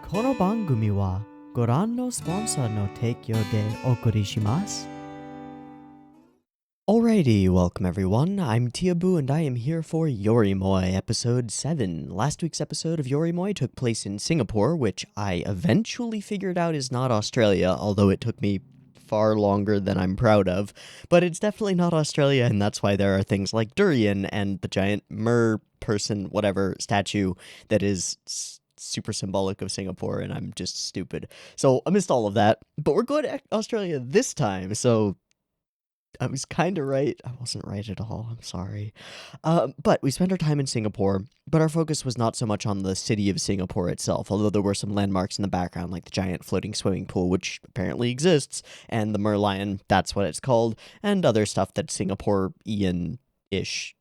この番組はご覧のスポンサーの提供でお送りします。Alrighty, welcome everyone. I'm Teeaboo and I am here for Yorimoi episode 7. Last week's episode of Yorimoi took place in Singapore, which I eventually figured out is not Australia, although it took me far longer than I'm proud of. But it's definitely not Australia, and that's why there are things like durian and the giant mer person, whatever, statue that is super symbolic of Singapore, and I'm just stupid. So I missed all of that, but we're going to Australia this time, so I was kind of right. I wasn't right at all. I'm sorry. But we spent our time in Singapore, but our focus was not so much on the city of Singapore itself, although there were some landmarks in the background, like the giant floating swimming pool, which apparently exists, and the Merlion, that's what it's called, and other stuff that's Singapore-ian-ish.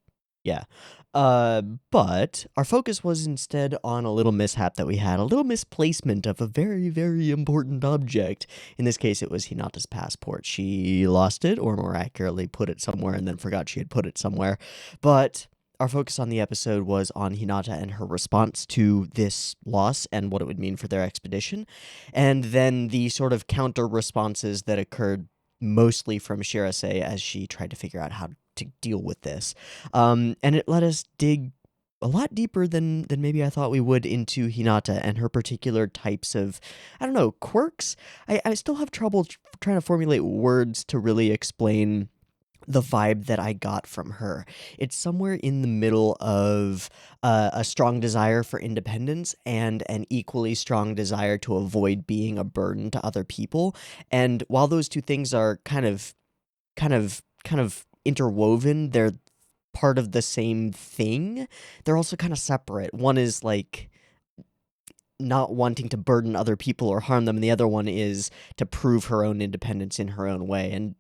Yeah. But our focus was instead on a little mishap that we had, a little misplacement of a very, very important object. In this case, it was Hinata's passport. She lost it, or more accurately, put it somewhere and then forgot she had put it somewhere. But our focus on the episode was on Hinata and her response to this loss and what it would mean for their expedition, and then the sort of counter responses that occurred mostly from Shirase as she tried to figure out how to deal with this. And it let us dig a lot deeper than maybe I thought we would into Hinata and her particular types of, I don't know, quirks? I still have trouble trying to formulate words to really explain the vibe that I got from her. It's somewhere in the middle of a strong desire for independence and an equally strong desire to avoid being a burden to other people. And while those two things are kind of interwoven, they're part of the same thing, they're also kind of separate. One is like not wanting to burden other people or harm them, and the other one is to prove her own independence in her own way. And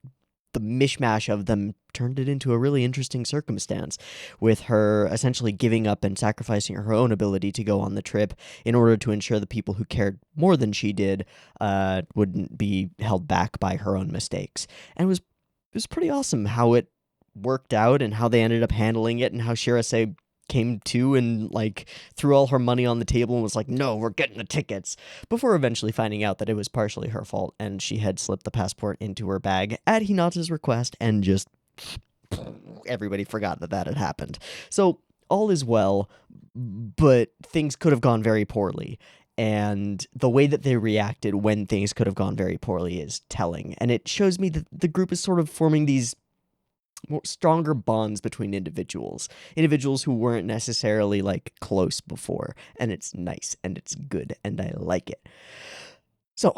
the mishmash of them turned it into a really interesting circumstance, with her essentially giving up and sacrificing her own ability to go on the trip in order to ensure the people who cared more than she did wouldn't be held back by her own mistakes. And it was pretty awesome how it worked out and how they ended up handling it, and how Shirase came to and like threw all her money on the table and was like, no, we're getting the tickets, before eventually finding out that it was partially her fault and she had slipped the passport into her bag at Hinata's request, and just everybody forgot that had happened. So all is well, but things could have gone very poorly. And the way that they reacted when things could have gone very poorly is telling. And it shows me that the group is sort of forming these more stronger bonds between individuals who weren't necessarily like close before, and it's nice and it's good and I like it. So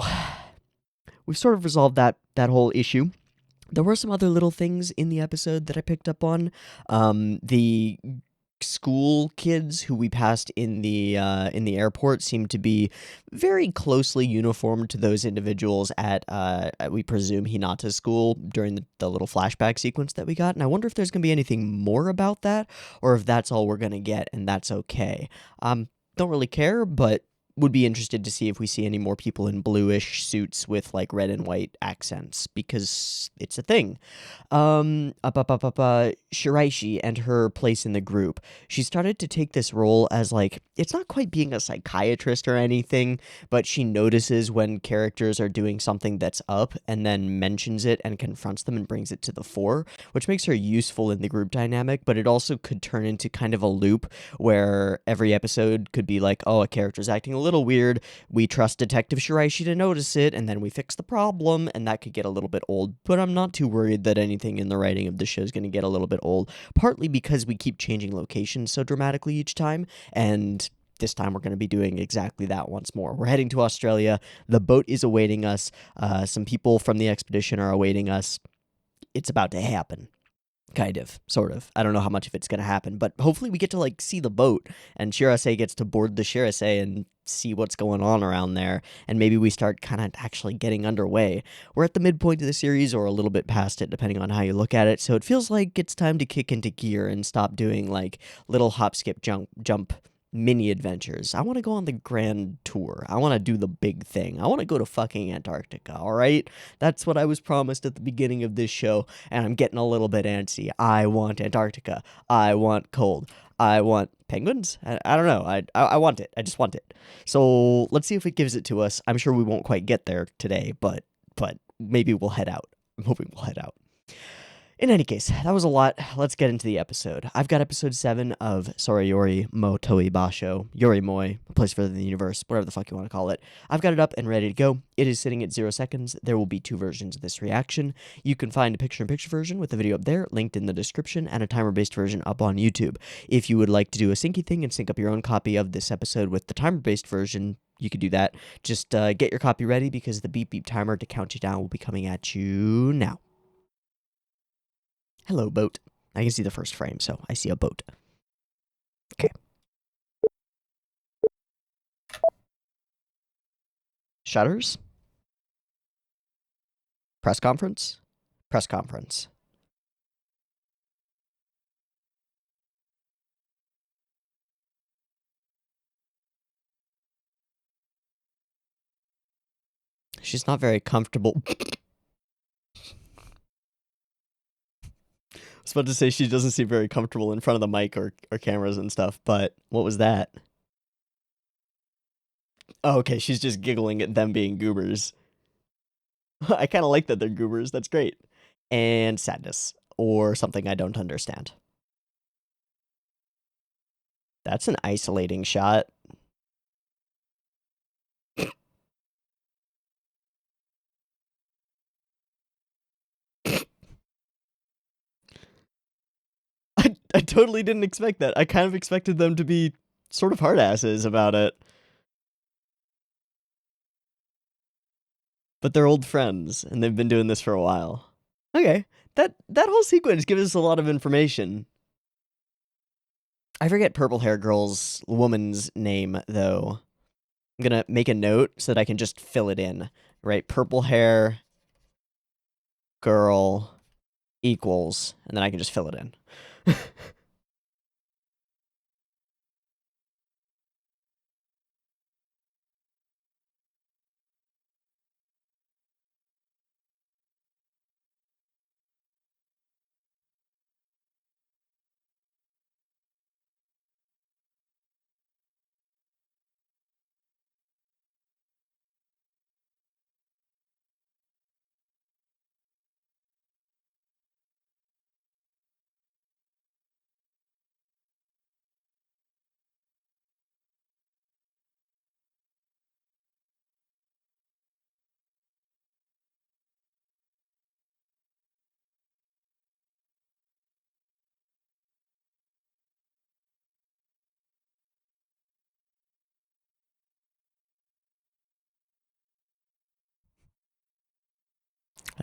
we've sort of resolved that whole issue. There were some other little things in the episode that I picked up on. The school kids who we passed in the airport seemed to be very closely uniformed to those individuals at we presume Hinata's school during the little flashback sequence that we got, and I wonder if there's going to be anything more about that, or if that's all we're going to get and that's okay. Don't really care, but would be interested to see if we see any more people in bluish suits with like red and white accents, because it's a thing. Shiraishi and her place in the group. She started to take this role as like, it's not quite being a psychiatrist or anything, but she notices when characters are doing something that's up and then mentions it and confronts them and brings it to the fore, which makes her useful in the group dynamic, but it also could turn into kind of a loop where every episode could be like, oh, a character's acting a little weird, we trust Detective Shiraishi to notice it, and then we fix the problem, and that could get a little bit old. But I'm not too worried that anything in the writing of the show is going to get a little bit old, partly because we keep changing locations so dramatically each time, and this time we're going to be doing exactly that once more. We're heading to Australia, the boat is awaiting us, some people from the expedition are awaiting us, it's about to happen. Kind of, sort of. I don't know how much of it's going to happen, but hopefully we get to, like, see the boat, and Shirase gets to board the Shirase and see what's going on around there, and maybe we start kind of actually getting underway. We're at the midpoint of the series, or a little bit past it, depending on how you look at it, so it feels like it's time to kick into gear and stop doing, like, little hop, skip, jump mini adventures. I want to go on the grand tour. I want to do the big thing. I want to go to fucking Antarctica, all right? That's what I was promised at the beginning of this show, and I'm getting a little bit antsy. I want Antarctica. I want cold. I want penguins. I don't know. I want it. I just want it. So let's see if it gives it to us. I'm sure we won't quite get there today, but maybe we'll head out. I'm hoping we'll head out. In any case, that was a lot. Let's get into the episode. I've got episode 7 of Sorayori Motoi Basho, Yorimoi, a place further than the universe, whatever the fuck you want to call it. I've got it up and ready to go. It is sitting at 0 seconds. There will be 2 versions of this reaction. You can find a picture-in-picture version with the video up there, linked in the description, and a timer-based version up on YouTube. If you would like to do a syncy thing and sync up your own copy of this episode with the timer-based version, you could do that. Just get your copy ready because the beep beep timer to count you down will be coming at you now. Hello, boat. I can see the first frame, so I see a boat. Okay. Shutters. Press conference. Press conference. She's not very comfortable. I was about to say she doesn't seem very comfortable in front of the mic or cameras and stuff, but what was that? Oh, okay, she's just giggling at them being goobers. I kind of like that they're goobers. That's great. And sadness, or something I don't understand. That's an isolating shot. I totally didn't expect that. I kind of expected them to be sort of hard asses about it. But they're old friends, and they've been doing this for a while. Okay, that whole sequence gives us a lot of information. I forget purple hair girl's woman's name, though. I'm gonna make a note so that I can just fill it in. Right, purple hair girl equals, and then I can just fill it in.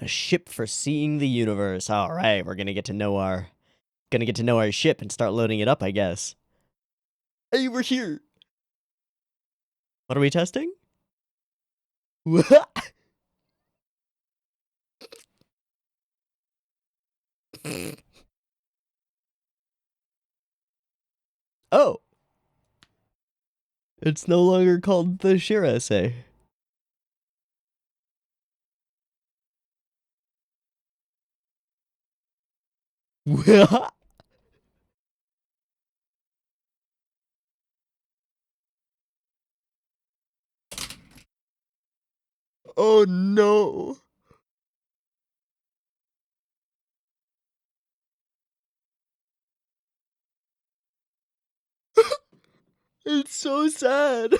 A ship for seeing the universe. All right, we're gonna get to know our ship and start loading it up, I guess. Hey, we're here. What are we testing? Oh, it's no longer called the Shira essay. Oh no. It's so sad.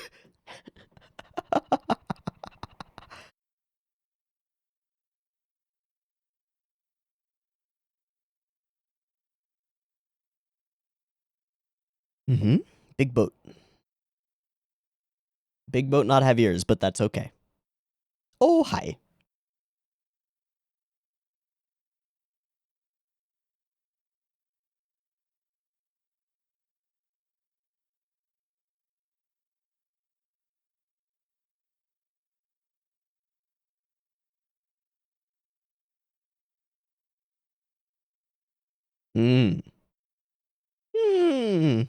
Mm-hmm. Big boat. Big boat not have ears, but that's okay. Oh, hi. Hmm. Hmm.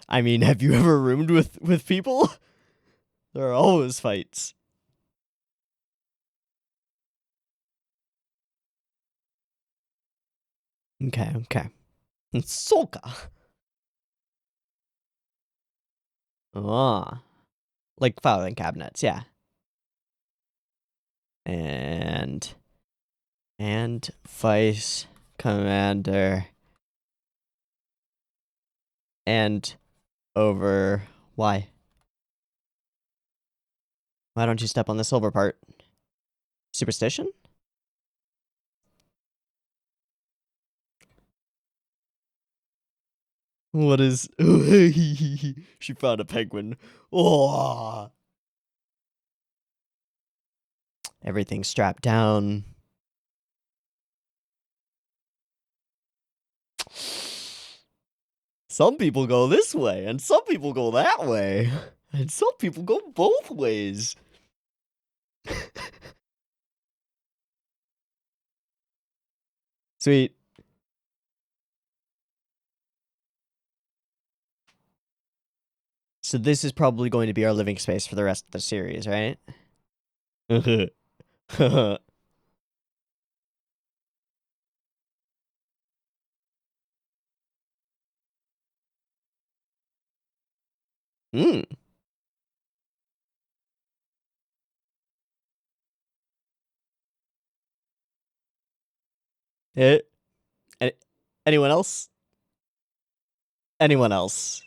I mean, have you ever roomed with people? There are always fights. Okay. Soka. Ah, like filing cabinets, yeah. And vice commander and over. Why? Why don't you step on the silver part? Superstition? What is? She found a penguin. Oh, everything's strapped down. Some people go this way, and some people go that way, and some people go both ways. Sweet. So this is probably going to be our living space for the rest of the series, right? Hmm. Eh, anyone else? Anyone else?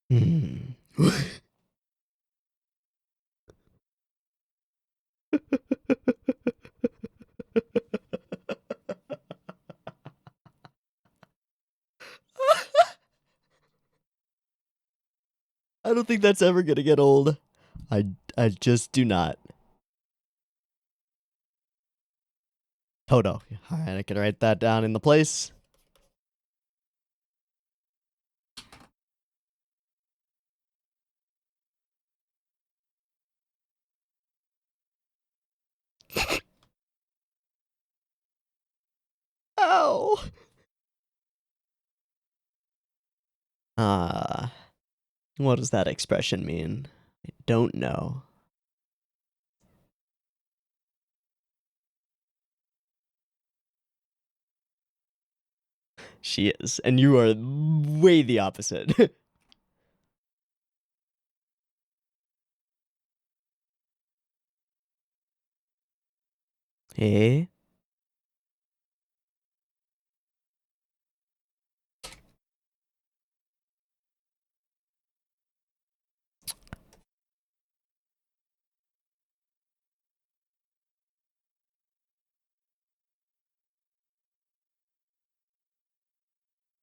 Hmm. I don't think that's ever gonna get old. I just do not. Todo. Alright, I can write that down in the place. Ow! Ah, what does that expression mean? I don't know. She is, and you are way the opposite. Eh?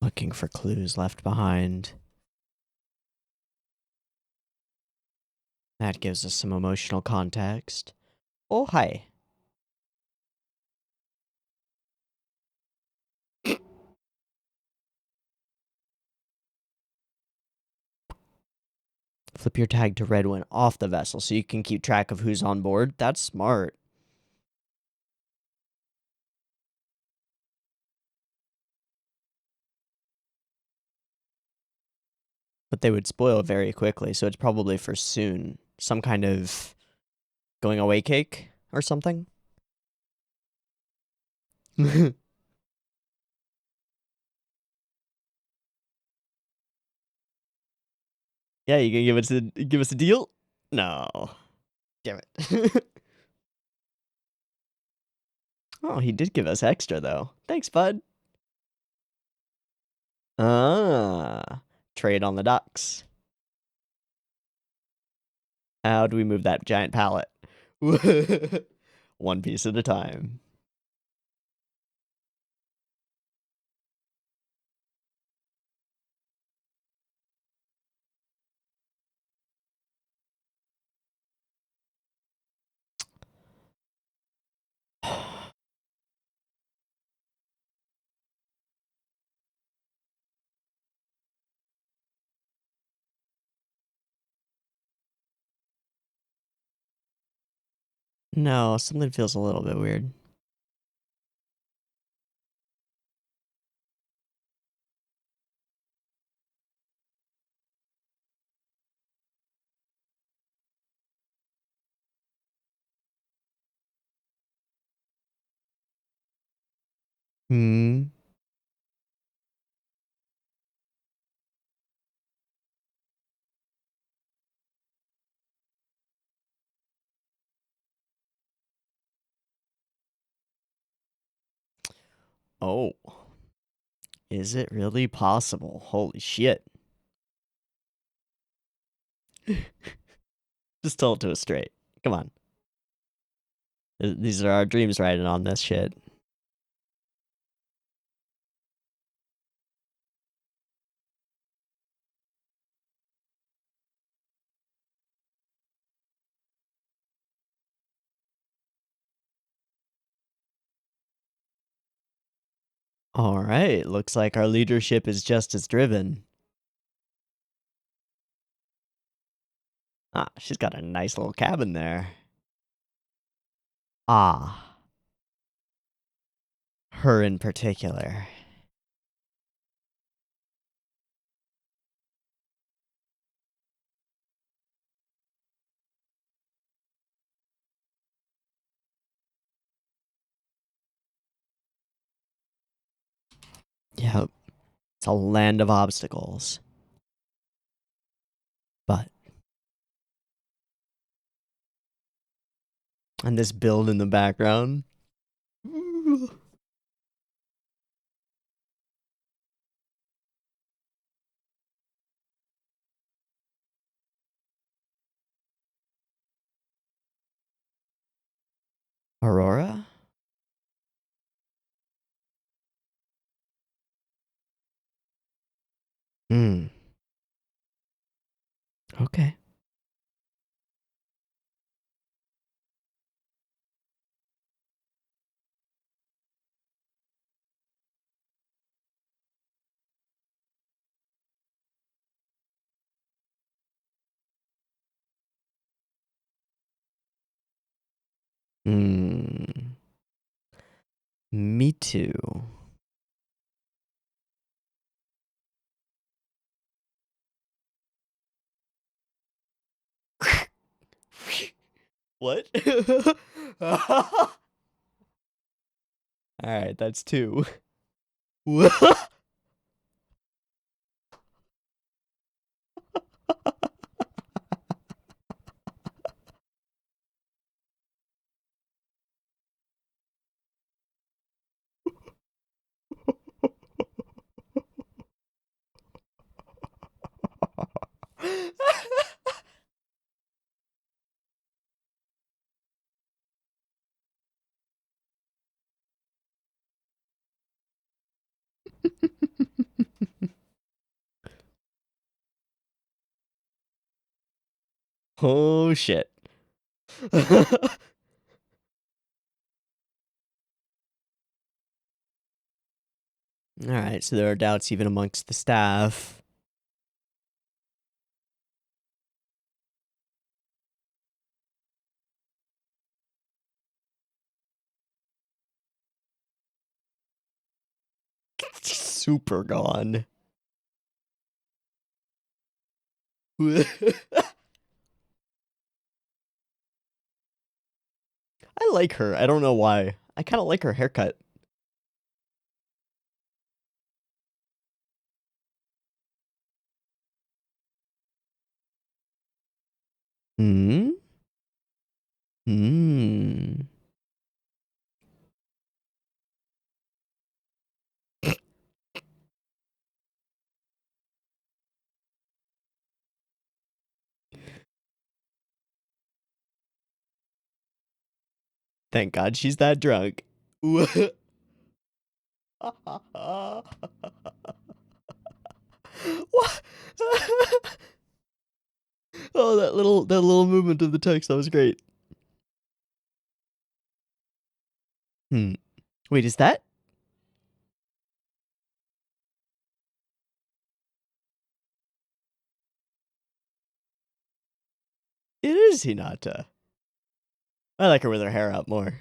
Looking for clues left behind. That gives us some emotional context. Oh, hi. Flip your tag to red when off the vessel so you can keep track of who's on board. That's smart. But they would spoil very quickly, so it's probably for soon. Some kind of going away cake or something. Yeah, you gonna give us a deal? No. Damn it. Oh, he did give us extra though. Thanks, bud. Ah. Trade on the docks. How do we move that giant pallet? One piece at a time. No, something feels a little bit weird. Hmm. Oh, is it really possible? Holy shit. Just tell it to us straight. Come on. These are our dreams riding on this shit. All right, looks like our leadership is just as driven. Ah, she's got a nice little cabin there. Ah, her in particular. Yep, it's a land of obstacles. But, and this build in the background. Aurora? Hmm. Okay. Hmm. Me too. What? Alright, that's two. Oh shit. Alright, so there are doubts even amongst the staff. Super gone. I like her. I don't know why. I kind of like her haircut. Hmm? Hmm. Thank God she's that drunk. What? Oh, that little movement of the text, that was great. Hmm. Wait, is that? It is Hinata. I like her with her hair up more.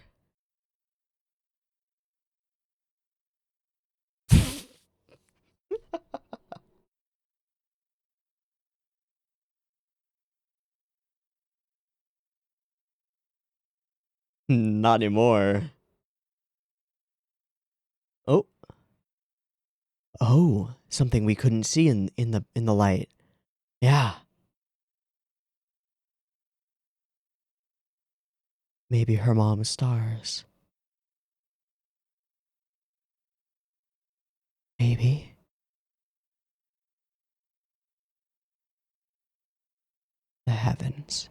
Not anymore. Oh. Oh, something we couldn't see in the light. Yeah. Maybe her mom's stars. Maybe. The heavens.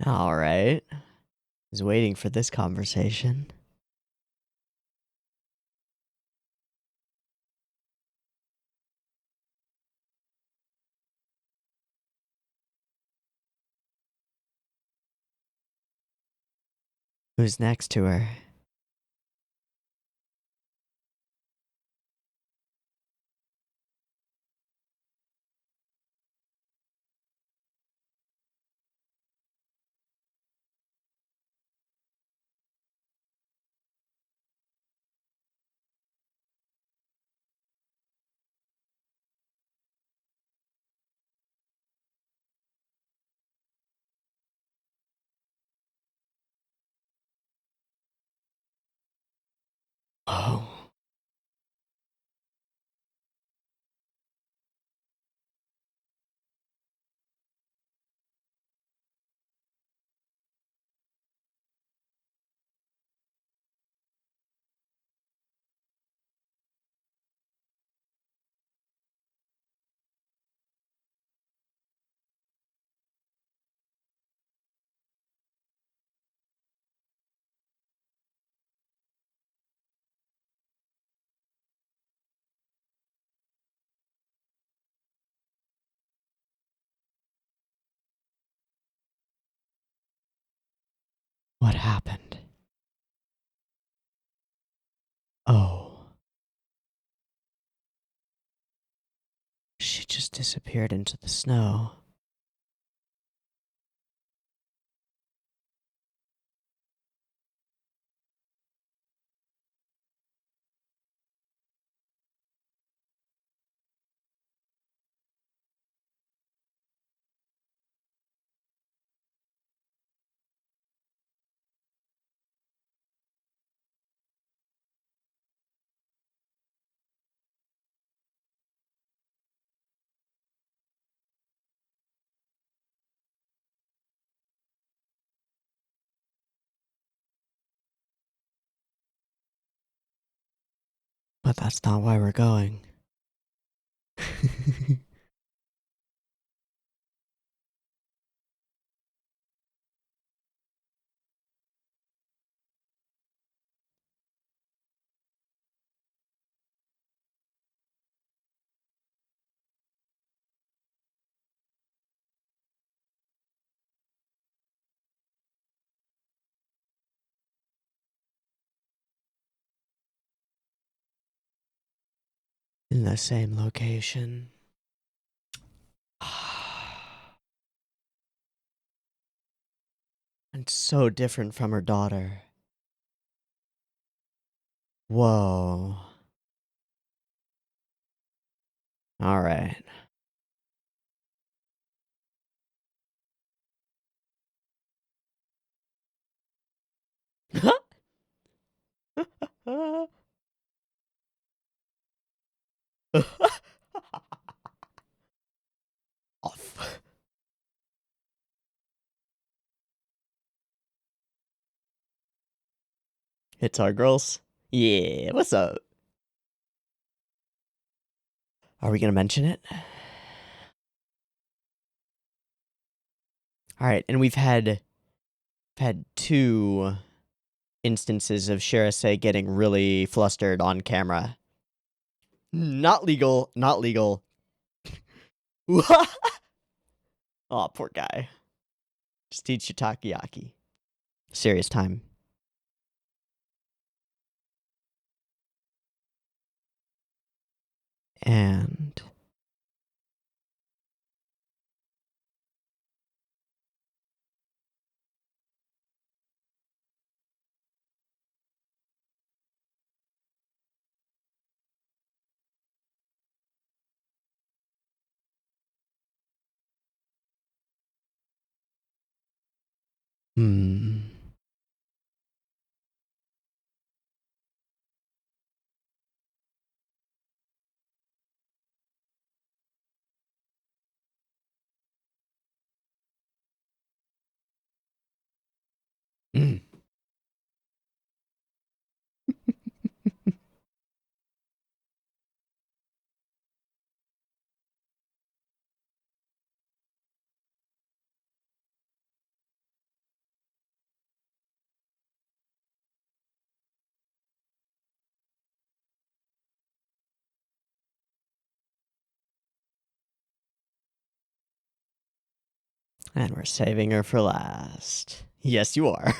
All right. I was waiting for this conversation. Who's next to her? Oh. What happened? Oh. She just disappeared into the snow. But that's not why we're going. In the same location. And so different from her daughter. Whoa. All right. Off. It's our girls. Yeah, what's up? Are we gonna mention it? All right, and we've had two instances of Shirise getting really flustered on camera. Not legal, not legal. Oh, poor guy. Just teach you takoyaki. Serious time. And And we're saving her for last. Yes, you are.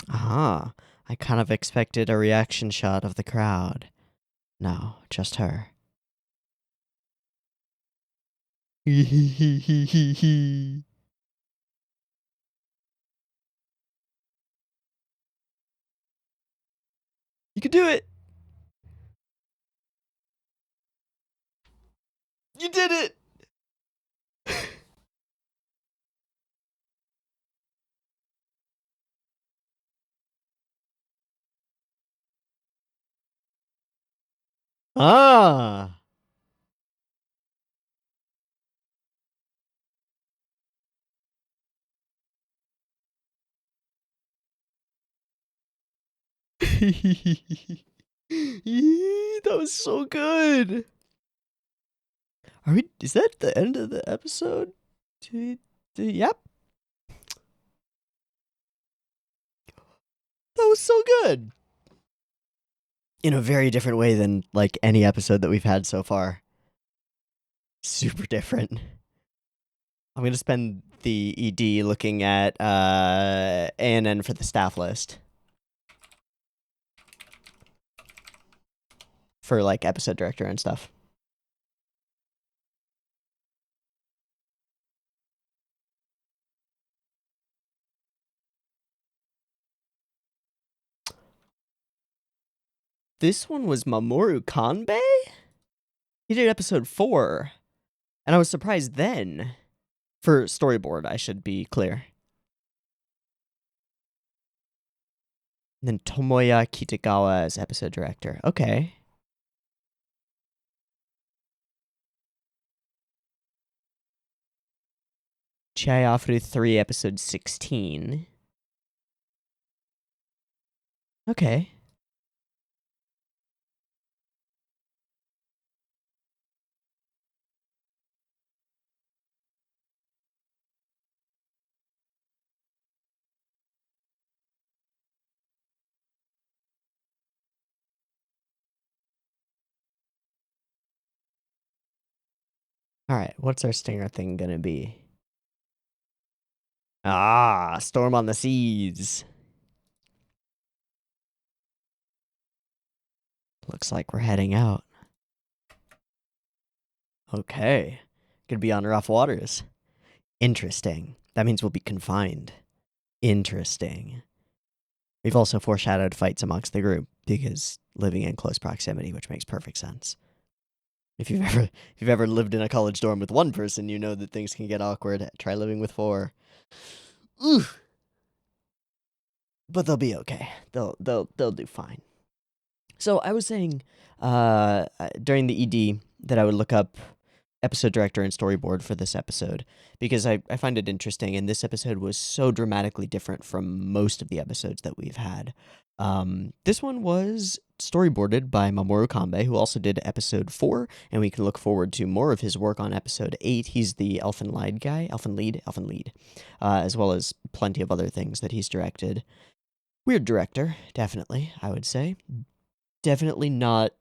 Ah, I kind of expected a reaction shot of the crowd. No, just her. You can do it! You did it! Ah! That was so good. Are we? Is that the end of the episode? Yep. That was so good. In a very different way than like any episode that we've had so far. Super different. I'm gonna spend the ED looking at ANN for the staff list. For like episode director and stuff. This one was Mamoru Kanbei? He did episode 4. And I was surprised then. For storyboard, I should be clear. And then Tomoya Kitagawa as episode director. Okay. Chihayafuru 3, episode 16. Okay. Alright, what's our stinger thing gonna be? Ah, Storm on the Seas. Looks like we're heading out. Okay. Gonna be on rough waters. Interesting. That means we'll be confined. Interesting. We've also foreshadowed fights amongst the group because living in close proximity, which makes perfect sense. If you've ever lived in a college dorm with one person, you know that things can get awkward. Try living with 4. Ooh. But they'll be okay. They'll do fine. So I was saying during the ED that I would look up episode director and storyboard for this episode because I find it interesting, and this episode was so dramatically different from most of the episodes that we've had. This one was storyboarded by Mamoru Kanbei, who also did episode 4, and we can look forward to more of his work on episode 8. He's the Elfen Lead, as well as plenty of other things that he's directed. Weird director, definitely, I would say. Definitely not.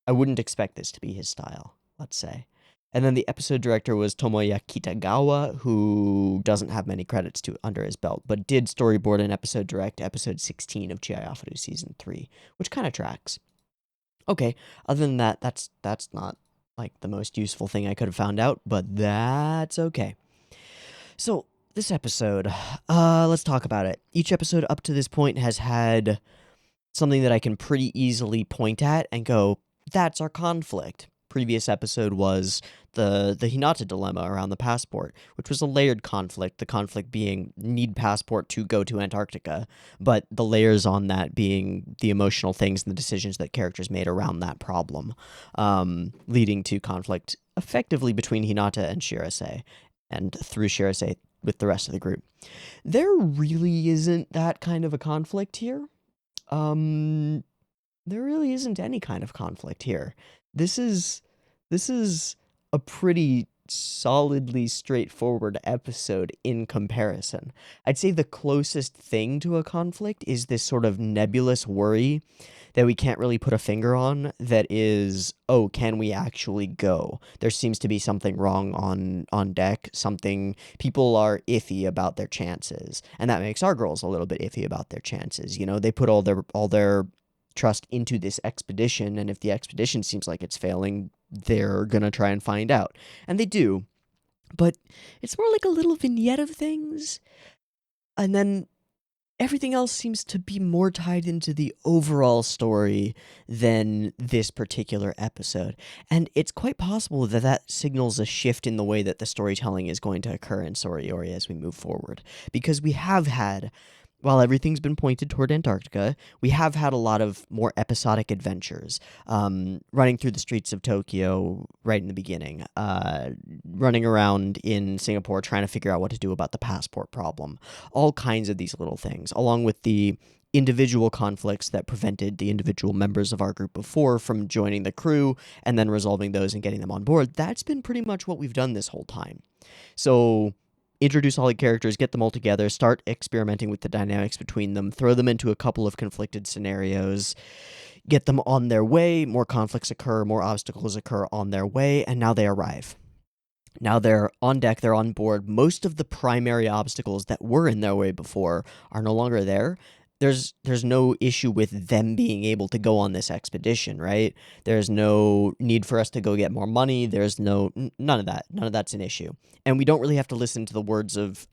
I wouldn't expect this to be his style, let's say. And then the episode director was Tomoya Kitagawa, who doesn't have many credits under his belt, but did storyboard and episode direct episode 16 of Chihayafuru Season 3, which kind of tracks. Okay, other than that, that's not, like, the most useful thing I could have found out, but that's okay. So, this episode, let's talk about it. Each episode up to this point has had something that I can pretty easily point at and go, that's our conflict. Previous episode was the Hinata dilemma around the passport, which was a layered conflict, the conflict being need passport to go to Antarctica, but the layers on that being the emotional things and the decisions that characters made around that problem, leading to conflict effectively between Hinata and Shirase, and through Shirase with the rest of the group. There really isn't that kind of a conflict here. There really isn't any kind of conflict here. This is a pretty solidly straightforward episode in comparison. I'd say the closest thing to a conflict is this sort of nebulous worry that we can't really put a finger on that is, oh, can we actually go? There seems to be something wrong on deck, something people are iffy about their chances, and that makes our girls a little bit iffy about their chances. You know, they put all their trust into this expedition, and if the expedition seems like it's failing, they're gonna try and find out. And they do. But it's more like a little vignette of things, and then everything else seems to be more tied into the overall story than this particular episode. And it's quite possible that that signals a shift in the way that the storytelling is going to occur in Soriori as we move forward. Because we have had, while everything's been pointed toward Antarctica, we have had a lot of more episodic adventures. Running through the streets of Tokyo right in the beginning. Running around in Singapore trying to figure out what to do about the passport problem. All kinds of these little things, along with the individual conflicts that prevented the individual members of our group before from joining the crew and then resolving those and getting them on board. That's been pretty much what we've done this whole time. So introduce all the characters, get them all together, start experimenting with the dynamics between them, throw them into a couple of conflicted scenarios, get them on their way, more conflicts occur, more obstacles occur on their way, and now they arrive. Now they're on deck, they're on board. Most of the primary obstacles that were in their way before are no longer there. There's no issue with them being able to go on this expedition, right? There's no need for us to go get more money. There's none of that. None of that's an issue. And we don't really have to listen to the words of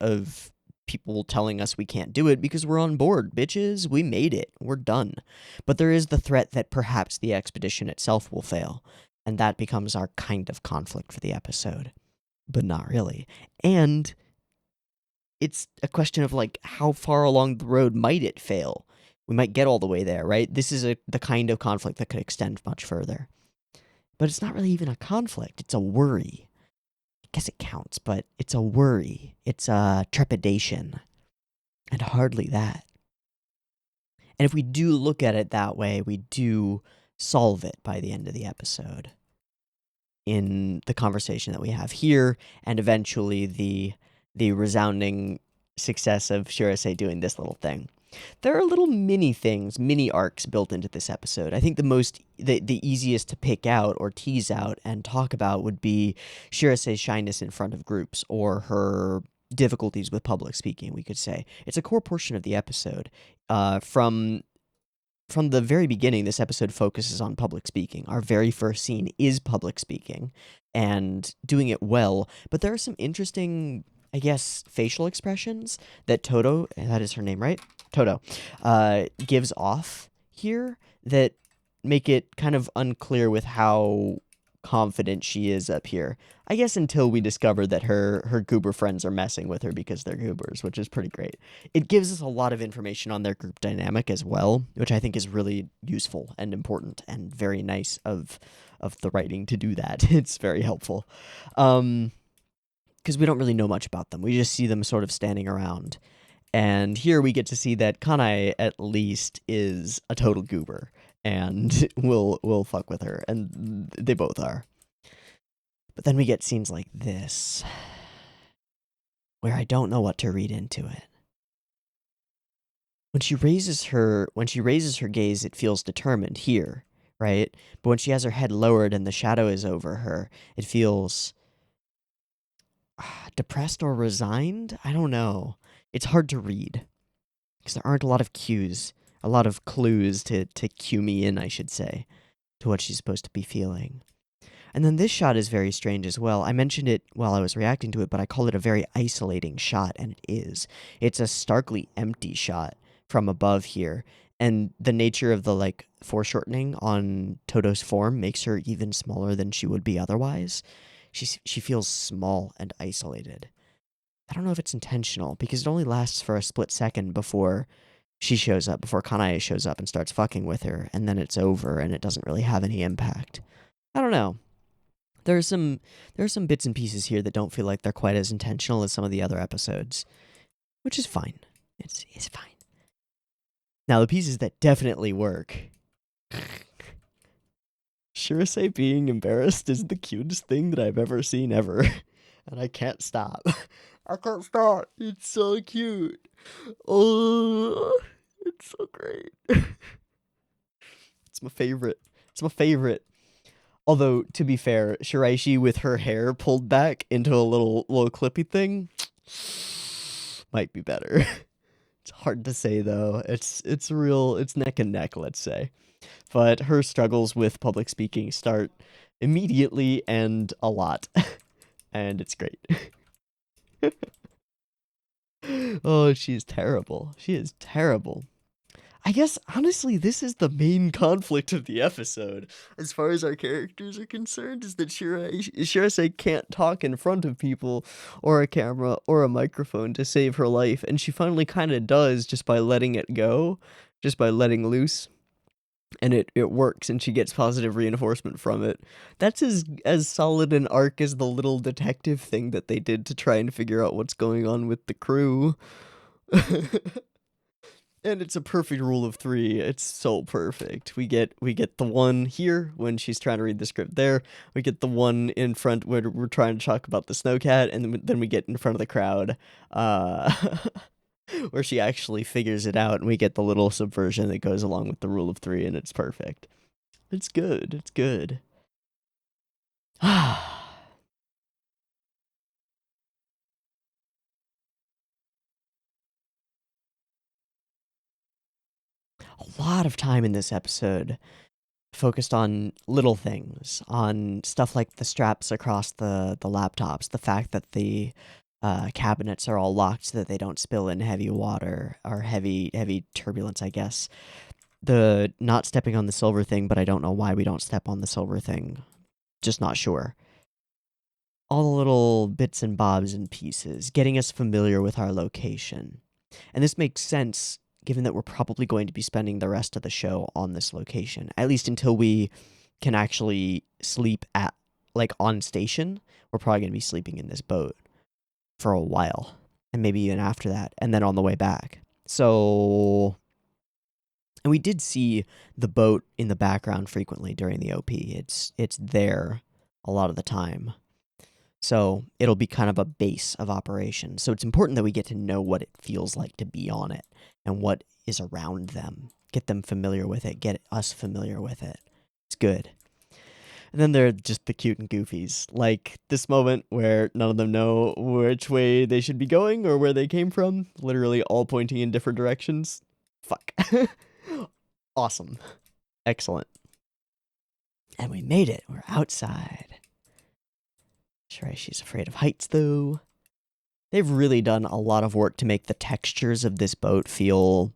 people telling us we can't do it because we're on board, bitches. We made it. We're done. But there is the threat that perhaps the expedition itself will fail. And that becomes our kind of conflict for the episode. But not really. And it's a question of, like, how far along the road might it fail? We might get all the way there, right? This is the kind of conflict that could extend much further. But it's not really even a conflict. It's a worry. I guess it counts, but it's a worry. It's a trepidation. And hardly that. And if we do look at it that way, we do solve it by the end of the episode in the conversation that we have here, and eventually the resounding success of Shirase doing this little thing. There are little mini things, mini arcs built into this episode. I think the easiest to pick out or tease out and talk about would be Shirase's shyness in front of groups, or her difficulties with public speaking, we could say. It's a core portion of the episode. From the very beginning, this episode focuses on public speaking. Our very first scene is public speaking and doing it well, but there are some interesting, I guess, facial expressions that Toto, that is her name, right? Toto, gives off here that make it kind of unclear with how confident she is up here. I guess until we discover that her goober friends are messing with her because they're goobers, which is pretty great. It gives us a lot of information on their group dynamic as well, which I think is really useful and important and very nice of the writing to do that. It's very helpful. Because we don't really know much about them. We just see them sort of standing around. And here we get to see that Kanae, at least, is a total goober. And will fuck with her. And they both are. But then we get scenes like this, where I don't know what to read into it. When she raises her gaze, it feels determined here, right? But when she has her head lowered and the shadow is over her, it feels depressed or resigned? I don't know. It's hard to read because there aren't a lot of clues to cue me in, I should say, to what she's supposed to be feeling. And then this shot is very strange as well. I mentioned it while I was reacting to it, but I call it a very isolating shot, and it is. It's a starkly empty shot from above here, and the nature of the foreshortening on Toto's form makes her even smaller than she would be otherwise. She feels small and isolated. I don't know if it's intentional, because it only lasts for a split second before Kanae shows up and starts fucking with her, and then it's over, and it doesn't really have any impact. I don't know. There are some bits and pieces here that don't feel like they're quite as intentional as some of the other episodes, which is fine. It's fine. Now, the pieces that definitely work. Shirise being embarrassed is the cutest thing that I've ever seen ever. And I can't stop. I can't stop. It's so cute. Oh, it's so great. It's my favorite. Although, to be fair, Shiraishi with her hair pulled back into a little clippy thing might be better. It's hard to say, though. It's neck and neck, let's say. But her struggles with public speaking start immediately and a lot. And it's great. Oh, she is terrible. She is terrible. I guess, honestly, this is the main conflict of the episode, as far as our characters are concerned, is that Shirise can't talk in front of people, or a camera, or a microphone to save her life, and she finally kind of does just by letting it go, just by letting loose. And it works, and she gets positive reinforcement from it. That's as solid an arc as the little detective thing that they did to try and figure out what's going on with the crew. And it's a perfect rule of 3. It's so perfect. We get the one here when she's trying to read the script there. We get the one in front where we're trying to talk about the snowcat, and then we get in front of the crowd. Where she actually figures it out, and we get the little subversion that goes along with the rule of 3, and it's perfect. It's good. It's good. A lot of time in this episode focused on little things, on stuff like the straps across the laptops, the fact that the cabinets are all locked so that they don't spill in heavy water or heavy turbulence, I guess. The not stepping on the silver thing, but I don't know why we don't step on the silver thing. Just not sure. All the little bits and bobs and pieces, getting us familiar with our location. And this makes sense given that we're probably going to be spending the rest of the show on this location, at least until we can actually sleep on station. We're probably going to be sleeping in this boat for a while, and maybe even after that, and then on the way back. So, and we did see the boat in the background frequently during the OP. It's there a lot of the time. So it'll be kind of a base of operations. So it's important that we get to know what it feels like to be on it and what is around them. Get them familiar with it. Get us familiar with it. It's good. And then there are just the cute and goofies, like this moment where none of them know which way they should be going or where they came from, literally all pointing in different directions. Fuck. Awesome. Excellent. And we made it. We're outside. Shiraishi's afraid of heights, though. They've really done a lot of work to make the textures of this boat feel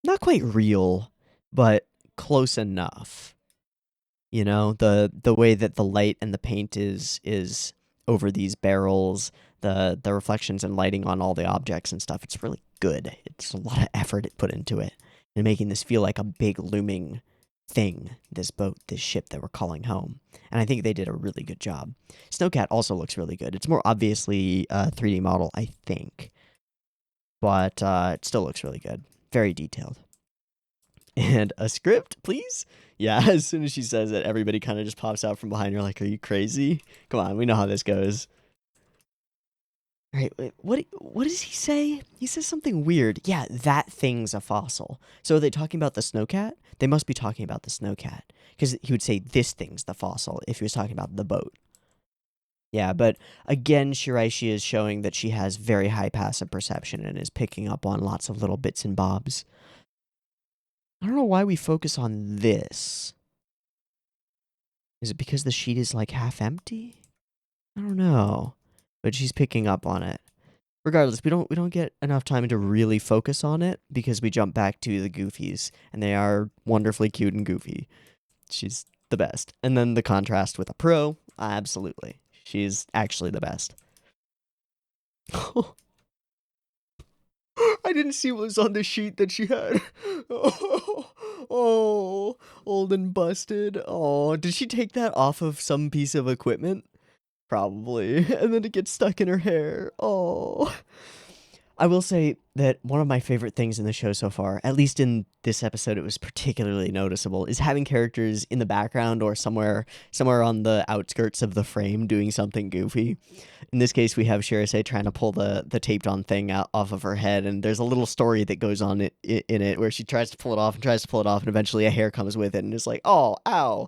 not quite real, but close enough. You know, the way that the light and the paint is over these barrels, the reflections and lighting on all the objects and stuff. It's really good. It's a lot of effort it put into it, and making this feel like a big looming thing. This boat, this ship that we're calling home, and I think they did a really good job. Snowcat also looks really good. It's more obviously a 3D model, I think, but it still looks really good. Very detailed. And a script, please? Yeah, as soon as she says it, everybody kind of just pops out from behind her like, are you crazy? Come on, we know how this goes. All right, wait, what does he say? He says something weird. Yeah, that thing's a fossil. So are they talking about the snowcat? They must be talking about the snowcat. Because he would say this thing's the fossil if he was talking about the boat. Yeah, but again, Shiraishi is showing that she has very high passive perception and is picking up on lots of little bits and bobs. I don't know why we focus on this. Is it because the sheet is like half empty? I don't know. But she's picking up on it. Regardless, we don't get enough time to really focus on it because we jump back to the Goofies, and they are wonderfully cute and goofy. She's the best. And then the contrast with a pro, absolutely. She's actually the best. I didn't see what was on the sheet that she had. Oh, old and busted. Oh, did she take that off of some piece of equipment? Probably. And then it gets stuck in her hair. Oh. I will say that one of my favorite things in the show so far, at least in this episode, it was particularly noticeable, is having characters in the background or somewhere on the outskirts of the frame doing something goofy. In this case, we have Shirise trying to pull the taped on thing out off of her head, and there's a little story that goes on in it where she tries to pull it off and tries to pull it off, and eventually a hair comes with it, and it's like, oh, ow.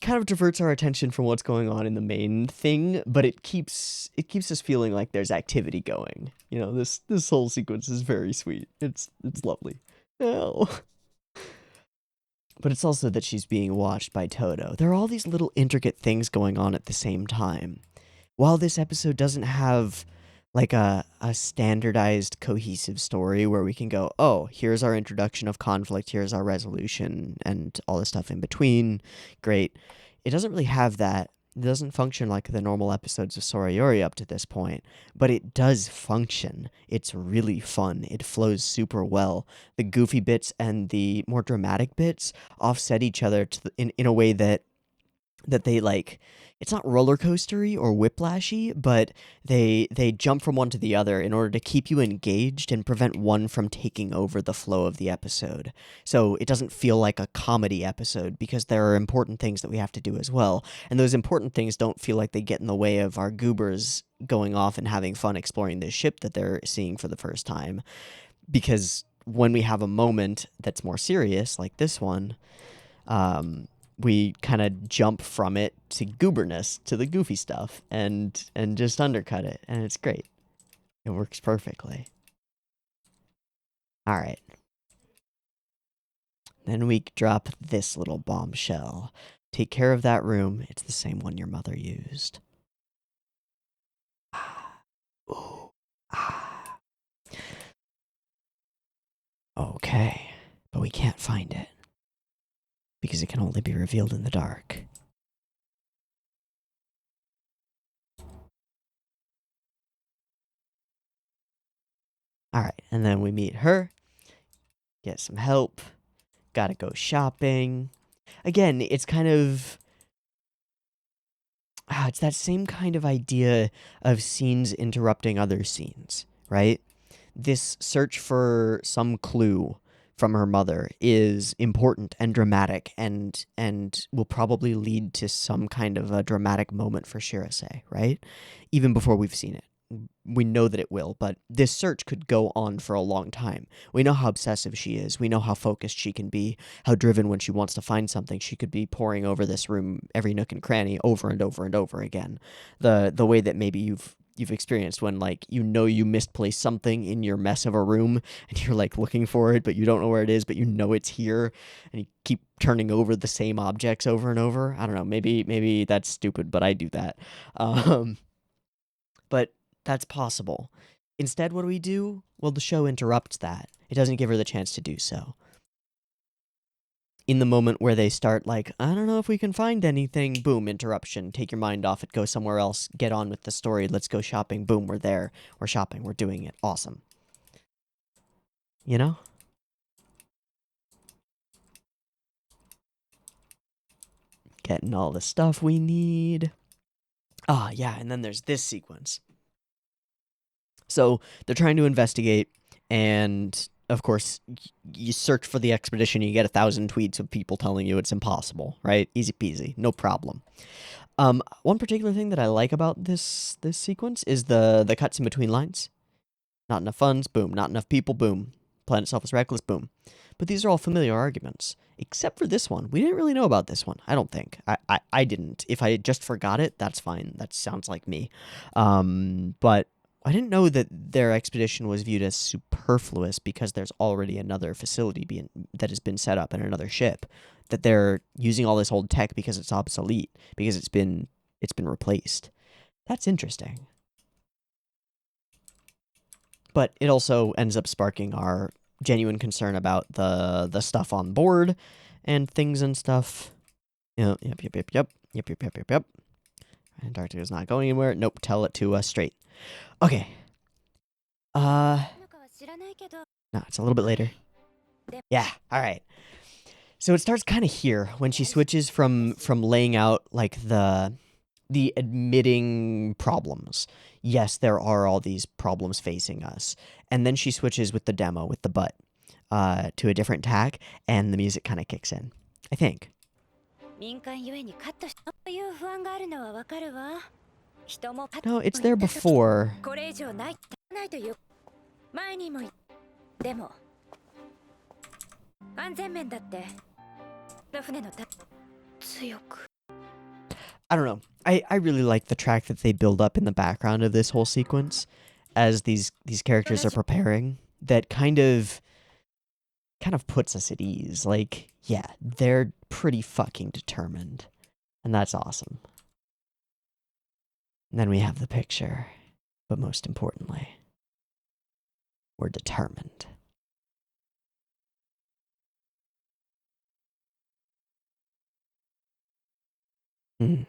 Kind of diverts our attention from what's going on in the main thing, but it keeps us feeling like there's activity going. You know, this whole sequence is very sweet. It's lovely. Oh. But it's also that she's being watched by Toto. There are all these little intricate things going on at the same time. While this episode doesn't have like a standardized cohesive story where we can go, oh, here's our introduction of conflict, here's our resolution, and all the stuff in between, great. It doesn't really have that. It doesn't function like the normal episodes of Sorayori up to this point, but it does function. It's really fun. It flows super well. The goofy bits and the more dramatic bits offset each other in a way that they like, it's not roller coastery or whiplashy, but they jump from one to the other in order to keep you engaged and prevent one from taking over the flow of the episode. So it doesn't feel like a comedy episode because there are important things that we have to do as well. And those important things don't feel like they get in the way of our goobers going off and having fun exploring this ship that they're seeing for the first time. Because when we have a moment that's more serious, like this one, we kind of jump from it to gooberness, to the goofy stuff, and just undercut it, and it's great. It works perfectly. All right. Then we drop this little bombshell. Take care of that room. It's the same one your mother used. Ooh. Okay, but we can't find it because it can only be revealed in the dark. All right, and then we meet her, get some help, gotta go shopping. Again, it's kind of... it's that same kind of idea of scenes interrupting other scenes, right? This search for some clue from her mother is important and dramatic and will probably lead to some kind of a dramatic moment for Shirise, right? Even before we've seen it. We know that it will, but this search could go on for a long time. We know how obsessive she is. We know how focused she can be, how driven when she wants to find something. She could be poring over this room, every nook and cranny, over and over and over again. The way that maybe you've experienced when, like, you know you misplaced something in your mess of a room and you're like looking for it, but you don't know where it is, but you know it's here, and you keep turning over the same objects over and over. I don't know, maybe that's stupid, but I do that. But that's possible. Instead, what do? Well, the show interrupts that. It doesn't give her the chance to do so. in the moment where they start like, I don't know if we can find anything, boom, interruption, take your mind off it, go somewhere else, get on with the story, let's go shopping, boom, we're there, we're shopping, we're doing it, awesome. You know? Getting all the stuff we need. Ah, yeah, and then there's this sequence. So they're trying to investigate, and of course, you search for the expedition, you get 1,000 tweets of people telling you it's impossible, right? Easy peasy, no problem. One particular thing that I like about this sequence is the cuts in between lines. Not enough funds, boom. Not enough people, boom. Planet itself is reckless, boom. But these are all familiar arguments, except for this one. We didn't really know about this one, I don't think. I didn't. If I just forgot it, that's fine. That sounds like me. But I didn't know that their expedition was viewed as superfluous because there's already another facility that has been set up and another ship. That they're using all this old tech because it's obsolete, because it's been replaced. That's interesting. But it also ends up sparking our genuine concern about the stuff on board and things and stuff. Yep. Antarctica's not going anywhere. Nope, tell it to us straight. Okay. No, it's a little bit later. Yeah, alright. So it starts kind of here when she switches from laying out like the admitting problems. Yes, there are all these problems facing us. And then she switches with the demo, with the butt, to a different tack, and the music kind of kicks in. I think. No, it's there before. I don't know. I really like the track that they build up in the background of this whole sequence as these characters are preparing. That kind of puts us at ease. Like, yeah, they're pretty fucking determined. And that's awesome. And then we have the picture. But most importantly, we're determined. Hmm.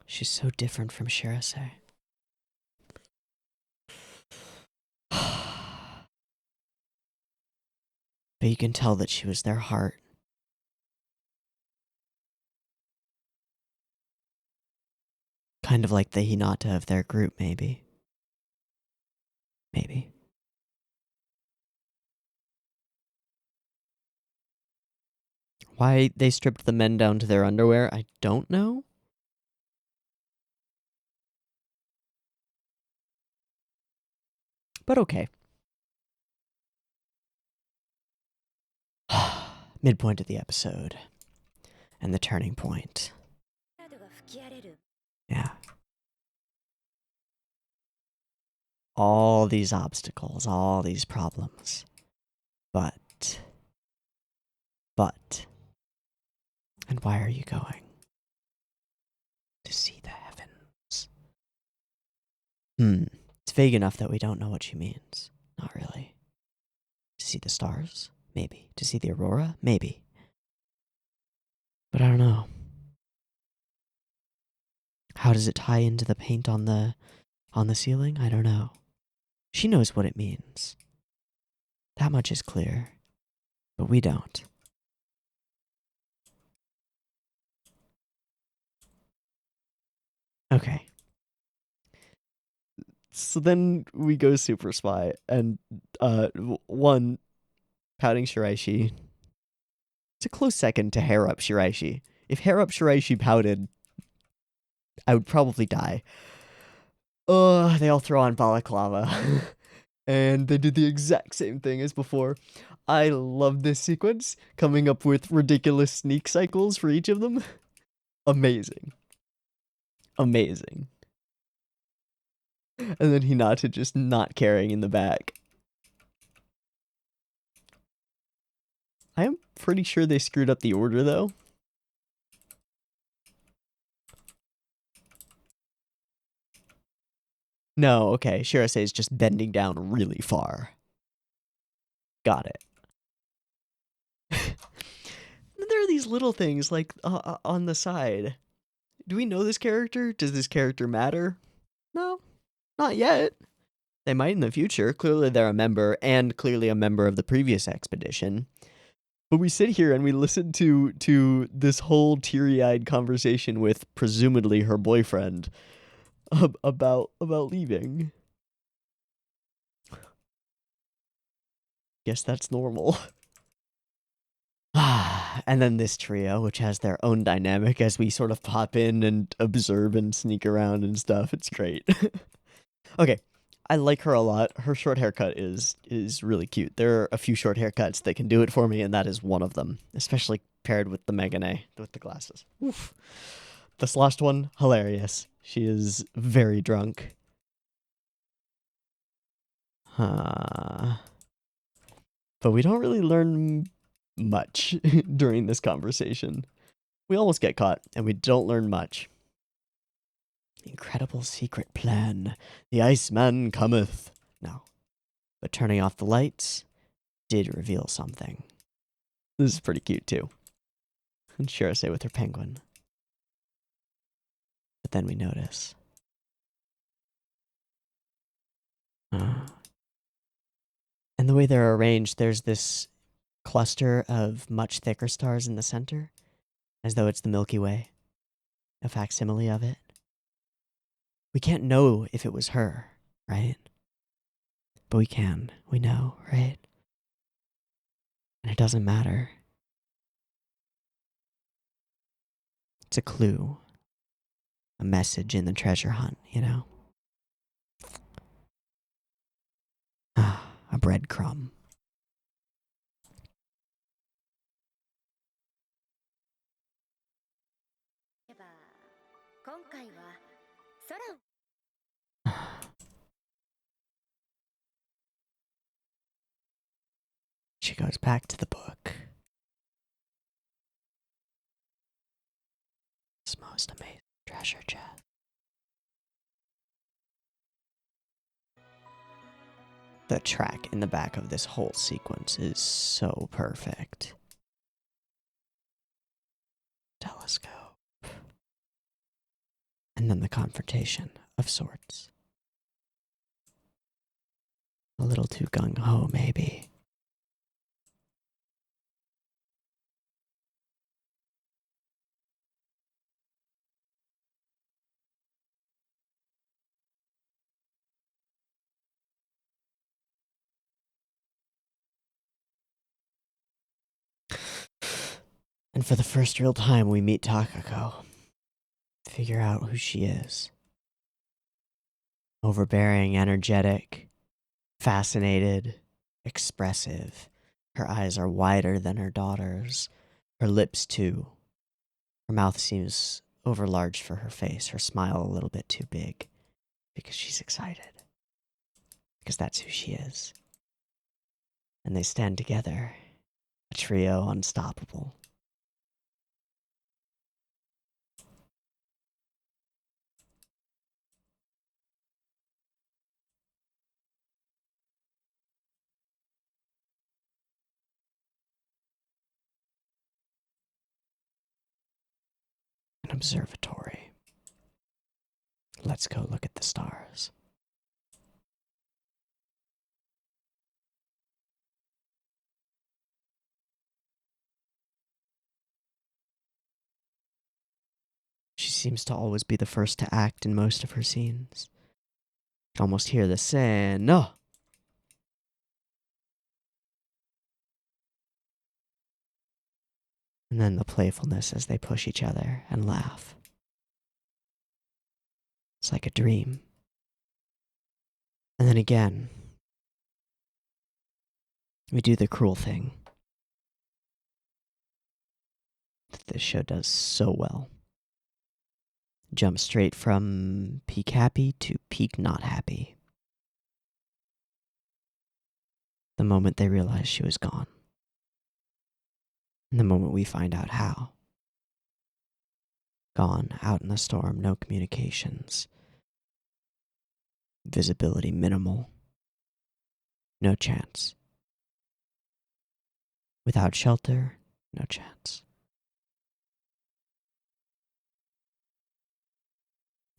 She's so different from Shirase. But you can tell that she was their heart. Kind of like the Hinata of their group, maybe. Maybe. Why they stripped the men down to their underwear, I don't know. But okay. Midpoint of the episode. And the turning point. Yeah. All these obstacles, all these problems. But. And why are you going? To see the heavens. It's vague enough that we don't know what she means. Not really. To see the stars? Maybe. To see the aurora? Maybe. But I don't know. How does it tie into the paint on the ceiling? I don't know. She knows what it means. That much is clear. But we don't. Okay. So then we go Super Spy, and one, pouting Shiraishi. It's a close second to Hair Up Shiraishi. If Hair Up Shiraishi pouted, I would probably die. They all throw on balaclava. And they do the exact same thing as before. I love this sequence, coming up with ridiculous sneak cycles for each of them. Amazing. Amazing. And then Hinata just not caring in the back. I am pretty sure they screwed up the order, though. No, okay, Shirase is just bending down really far. Got it. There are these little things like on the side. Do we know this character? Does this character matter? No, not yet. They might in the future. Clearly they're a member, and clearly a member of the previous expedition. But we sit here and we listen to this whole teary-eyed conversation with presumably her boyfriend about leaving. Guess that's normal. And then this trio, which has their own dynamic as we sort of pop in and observe and sneak around and stuff. It's great. Okay, I like her a lot. Her short haircut is really cute. There are a few short haircuts that can do it for me, and that is one of them, especially paired with the Megane, with the glasses. Oof. This last one, hilarious. She is very drunk. But we don't really learn much during this conversation. We almost get caught, and we don't learn much. Incredible secret plan. The Iceman cometh. No. But turning off the lights did reveal something. This is pretty cute, too. And Shirase with her penguin. But then we notice. And the way they're arranged, there's this cluster of much thicker stars in the center, as though it's the Milky Way. A facsimile of it. We can't know if it was her, right? But we can. We know, right? And it doesn't matter. It's a clue. A message in the treasure hunt, you know? A breadcrumb. She goes back to the book. This most amazing treasure chest. The track in the back of this whole sequence is so perfect. Telescope. And then the confrontation of sorts. A little too gung-ho, maybe. And for the first real time, we meet Takako. Figure out who she is. Overbearing, energetic, fascinated, expressive. Her eyes are wider than her daughter's. Her lips, too. Her mouth seems overlarge for her face. Her smile a little bit too big. Because she's excited. Because that's who she is. And they stand together. A trio unstoppable. An observatory. Let's go look at the stars. She seems to always be the first to act in most of her scenes. You can almost hear the saying, no. And then the playfulness as they push each other and laugh. It's like a dream. And then again, we do the cruel thing that this show does so well. Jump straight from peak happy to peak not happy. The moment they realized she was gone. And the moment we find out how. Gone, out in the storm, no communications. Visibility minimal. No chance. Without shelter, no chance.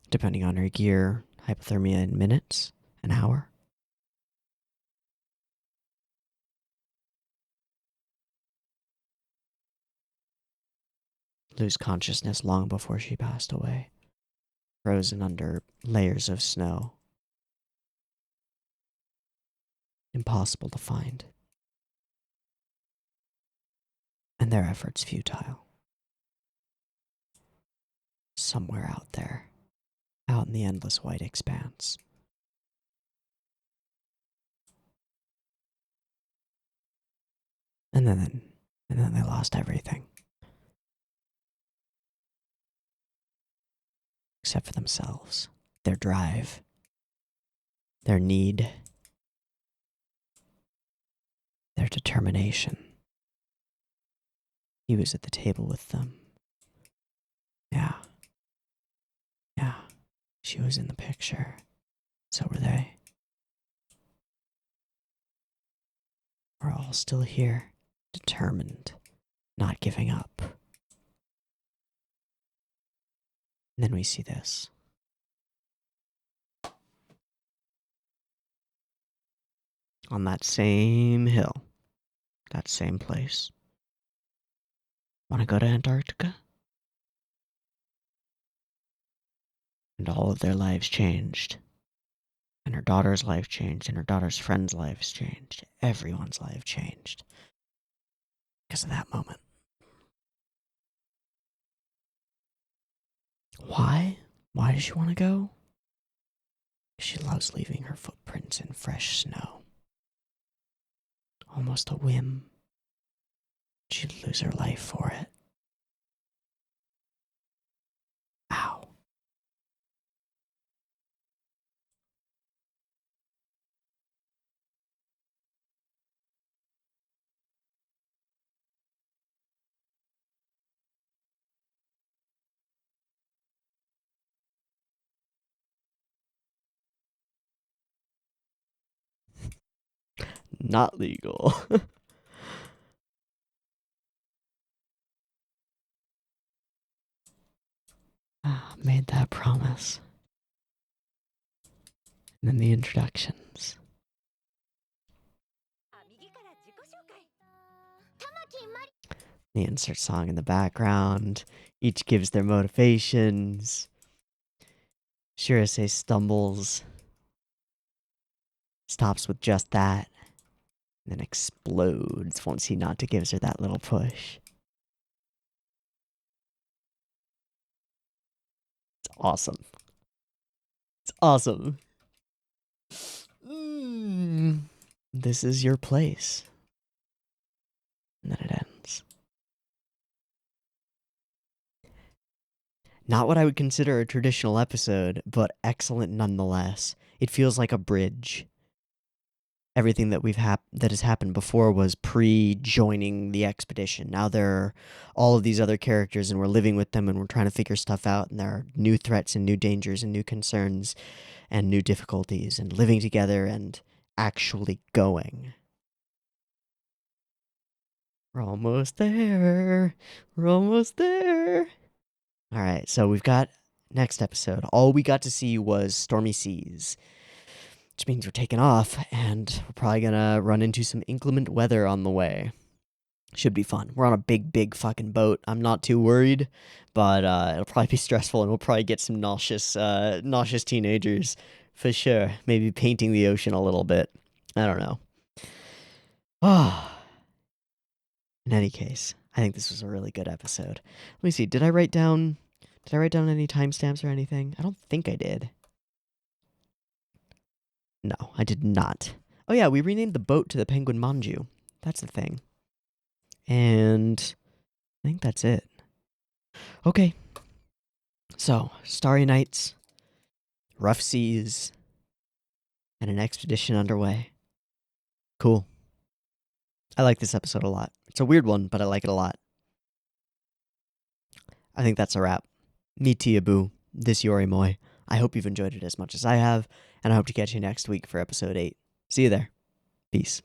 Depending on her gear, hypothermia in minutes, an hour. Lose consciousness long before she passed away, frozen under layers of snow. Impossible to find. And their efforts futile. Somewhere out there, out in the endless white expanse. And then they lost everything. Except for themselves, their drive, their need, their determination. He was at the table with them. Yeah. She was in the picture. So were they. We're all still here, determined, not giving up. And then we see this. On that same hill, that same place. Want to go to Antarctica? And all of their lives changed. And her daughter's life changed, and her daughter's friends' lives changed. Everyone's life changed. Because of that moment. Why? Why does she want to go? She loves leaving her footprints in fresh snow. Almost a whim. She'd lose her life for it. Ow. Not legal. Made that promise. And then the introductions. The insert song in the background. Each gives their motivations. Shirase stumbles. Stops with just that. And then explodes once Hinata gives her that little push. It's awesome. It's awesome. This is your place. And then it ends. Not what I would consider a traditional episode, but excellent nonetheless. It feels like a bridge. Everything that that has happened before was pre-joining the expedition. Now there are all of these other characters, and we're living with them, and we're trying to figure stuff out, and there are new threats and new dangers and new concerns and new difficulties, and living together and actually going. We're almost there. We're almost there. All right, so we've got next episode. All we got to see was stormy seas, which means we're taking off, and we're probably gonna run into some inclement weather on the way. Should be fun. We're on a big fucking boat. I'm not too worried, but it'll probably be stressful, and we'll probably get some nauseous teenagers for sure. Maybe painting the ocean a little bit. I don't know. In any case, I think this was a really good episode. Let me see. Did I write down any timestamps or anything? I don't think I did. No, I did not. Oh yeah, we renamed the boat to the Penguin Manju. That's the thing. And I think that's it. Okay. So, starry nights, rough seas, and an expedition underway. Cool. I like this episode a lot. It's a weird one, but I like it a lot. I think that's a wrap. Me, Teeaboo. This Yorimoi. I hope you've enjoyed it as much as I have, and I hope to catch you next week for episode 8. See you there. Peace.